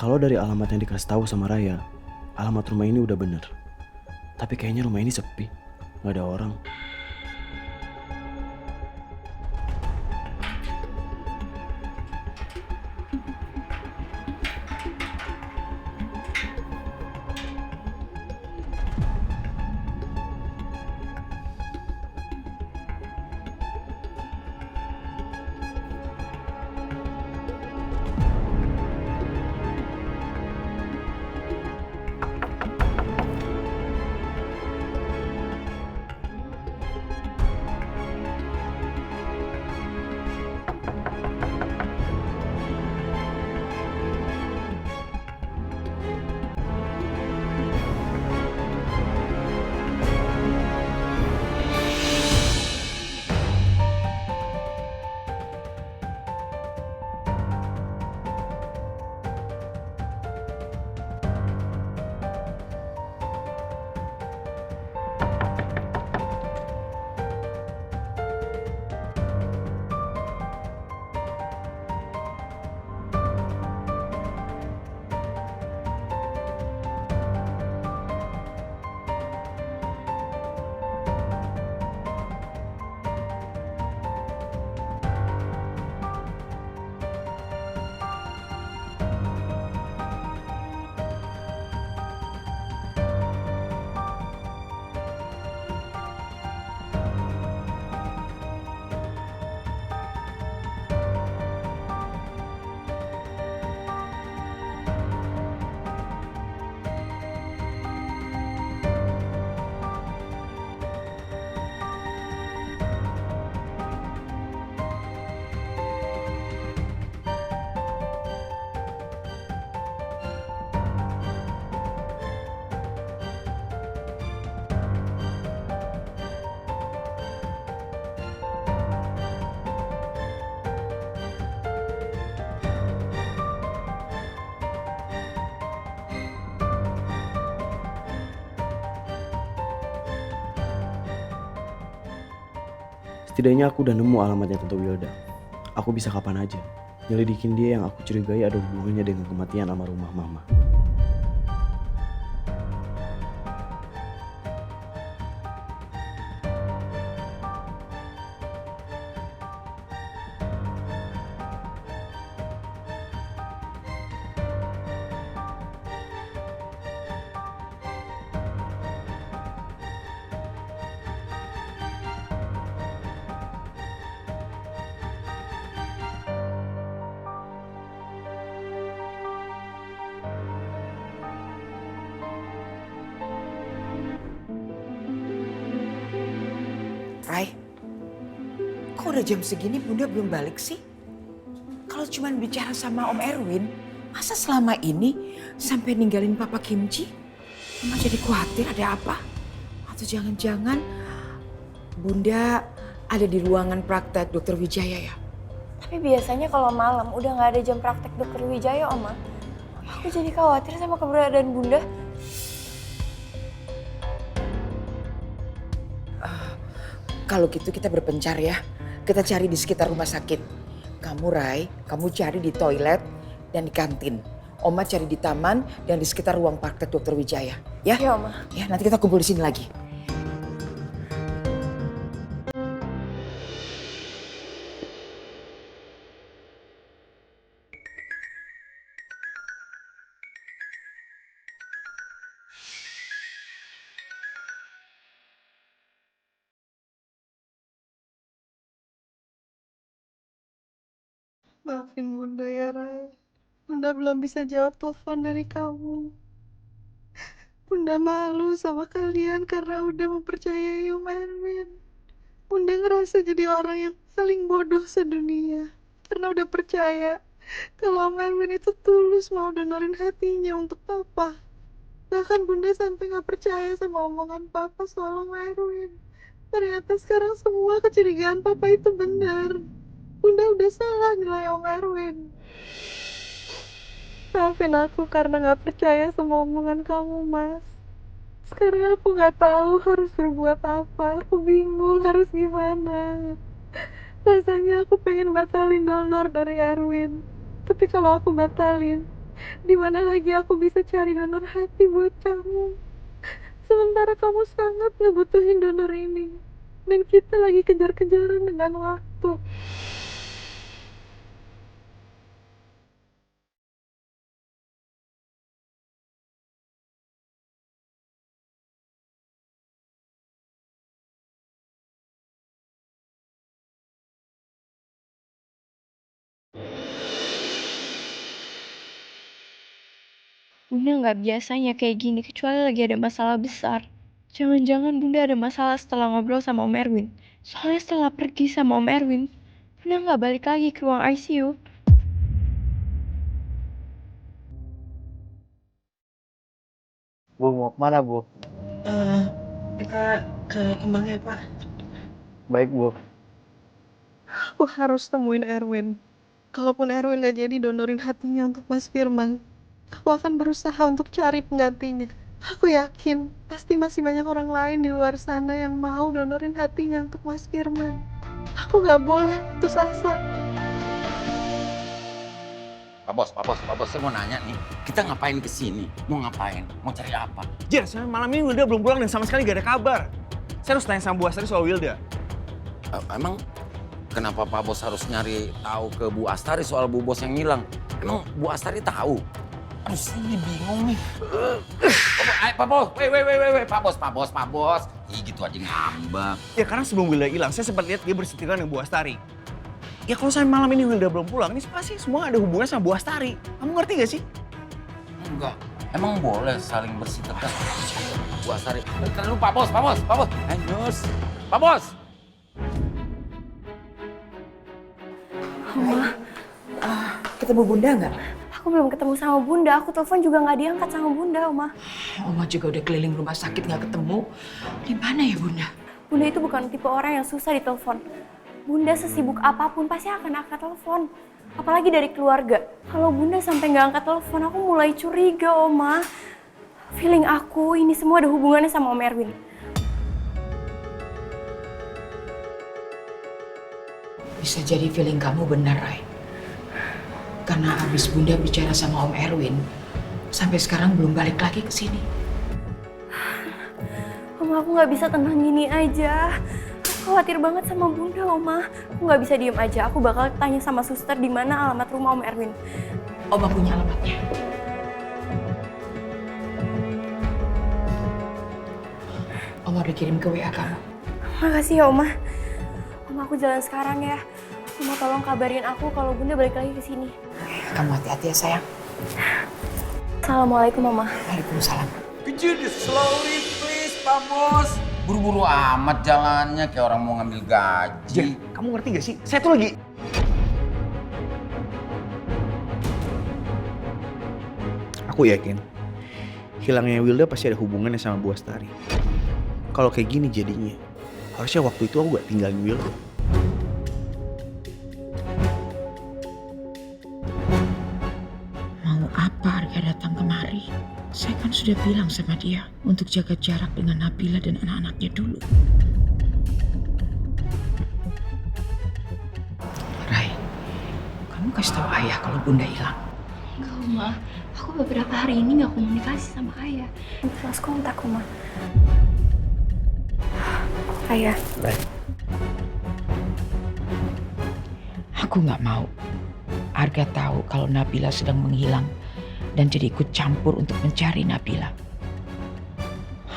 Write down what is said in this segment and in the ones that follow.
Kalau dari alamat yang dikasih tahu sama Raya, alamat rumah ini udah bener. Tapi kayaknya rumah ini sepi, nggak ada orang. Setidaknya aku udah nemu alamatnya Tante Wilda. Aku bisa kapan aja nyelidikin dia yang aku curigai ada hubungannya dengan kematian almarhumah Mama. Rai, kok udah jam segini Bunda belum balik sih? Kalau cuma bicara sama Om Erwin, masa selama ini sampai ninggalin Papa Kimchi? Mama jadi khawatir ada apa? Atau jangan-jangan Bunda ada di ruangan praktek Dokter Wijaya ya? Tapi biasanya kalau malam udah nggak ada jam praktek dokter Wijaya, Oma. Aku jadi khawatir sama keberadaan Bunda. Kalau gitu kita berpencar ya. Kita cari di sekitar rumah sakit. Kamu Rai, kamu cari di toilet dan di kantin. Oma cari di taman dan di sekitar ruang praktek Dokter Wijaya. Ya? Ya, Oma. Ya, nanti kita kumpul di sini lagi. Maafin Bunda ya, Rai. Bunda belum bisa jawab telepon dari kamu. Bunda malu sama kalian karena udah mempercayai Om Erwin. Bunda ngerasa jadi orang yang paling bodoh sedunia. Karena udah percaya kalau Om Erwin itu tulus mau donorin hatinya untuk Papa. Bahkan Bunda sampai gak percaya sama omongan Papa soal Om Erwin. Ternyata sekarang semua kecurigaan Papa itu benar. Bunda udah salah nilai Om Erwin. Maafin aku karena gak percaya sama omongan kamu, Mas. Sekarang aku gak tahu harus berbuat apa. Aku bingung harus gimana. Rasanya aku pengen batalin donor dari Erwin. Tapi kalau aku batalin, Di mana lagi aku bisa cari donor hati buat kamu? Sementara kamu sangat ngebutuhin donor ini. Dan kita lagi kejar-kejaran dengan waktu. Bunda nggak biasanya kayak gini kecuali lagi ada masalah besar. Jangan-jangan Bunda ada masalah setelah ngobrol sama Om Erwin. Soalnya setelah pergi sama Om Erwin, Bunda nggak balik lagi ke ruang ICU. Bu, mau kemana, Bu? Kita ke Kemang ya, Pak. Baik, Bu. Aku harus temuin Erwin. Kalaupun Erwin gak jadi donorin hatinya untuk Mas Firman, aku akan berusaha untuk cari penggantinya. Aku yakin pasti masih banyak orang lain di luar sana yang mau donorin hatinya untuk Mas Firman. Aku gak boleh putus asa. Pak Bos, saya mau nanya nih, kita ngapain kesini? Mau ngapain? Mau cari apa? Jer, malam ini Wilda belum pulang dan sama sekali gak ada kabar. Saya harus tanya sama Bu Astari soal Wilda. Emang kenapa Pak Bos harus nyari tahu ke Bu Astari soal Bu Bos yang hilang? Emang Bu Astari tahu? Aduh, saya bingung nih. Pak Bos, Pak Bos. Ih, gitu aja ngambek. Ya karena sebelum Wilda hilang, saya sempat lihat dia bersentikan dengan Bu Astari. Ya kalau sampai malam ini Wilda belum pulang, ini pasti semua ada hubungan sama Bu Astari. Kamu ngerti gak sih? Enggak. Emang boleh saling bersitekan? Bu Astari. Ntar dulu Pak Bos. Nyus. Pak Bos. Oma, Ketemu Bunda nggak? aku belum ketemu sama Bunda. Aku telepon juga nggak diangkat sama Bunda, Oma. Oma juga udah keliling rumah sakit nggak ketemu. Di mana ya Bunda? Bunda itu bukan tipe orang yang susah ditelepon. Bunda sesibuk apapun pasti akan angkat telepon. Apalagi dari keluarga. Kalau Bunda sampai nggak angkat telepon, aku mulai curiga, Oma. Feeling aku ini semua ada hubungannya sama Om Erwin. Bisa jadi feeling kamu benar, Rai. Karena habis Bunda bicara sama Om Erwin, sampai sekarang belum balik lagi ke sini. Oma, aku nggak bisa tenang gini aja. Aku khawatir banget sama Bunda, Oma. Aku nggak bisa diem aja. Aku bakal tanya sama suster di mana alamat rumah Om Erwin. Oma punya alamatnya. Oma udah kirim ke WA kamu. Makasih ya, Oma. Oma, aku jalan sekarang ya. Oma tolong kabarin aku kalau Bunda balik lagi ke sini. Kamu hati-hati ya sayang. Assalamualaikum, Oma. Waalaikumsalam. Could you slowly please, Pak Bos? Buru-buru amat jalannya kayak orang mau ngambil Jer, gaji. kamu ngerti gak sih? Saya tuh lagi... Aku yakin, hilangnya Wilda pasti ada hubungannya sama Bu Astari. Kalau kayak gini jadinya, harusnya waktu itu aku gak tinggalin Wilda. Mau apa Arga datang kemari? Saya kan sudah bilang sama dia untuk jaga jarak dengan Nabila dan anak-anaknya dulu. Rai, kamu kasih tahu ayah kalau Bunda hilang. Enggak, Oma. Aku beberapa hari ini nggak komunikasi sama Ayah. Lost kontak, Oma. Ayah. Baik. Aku nggak mau Arga tahu kalau Nabila sedang menghilang dan jadi ikut campur untuk mencari Nabila.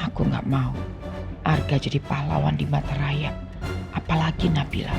Aku nggak mau Arga jadi pahlawan di mata Raya, apalagi Nabila.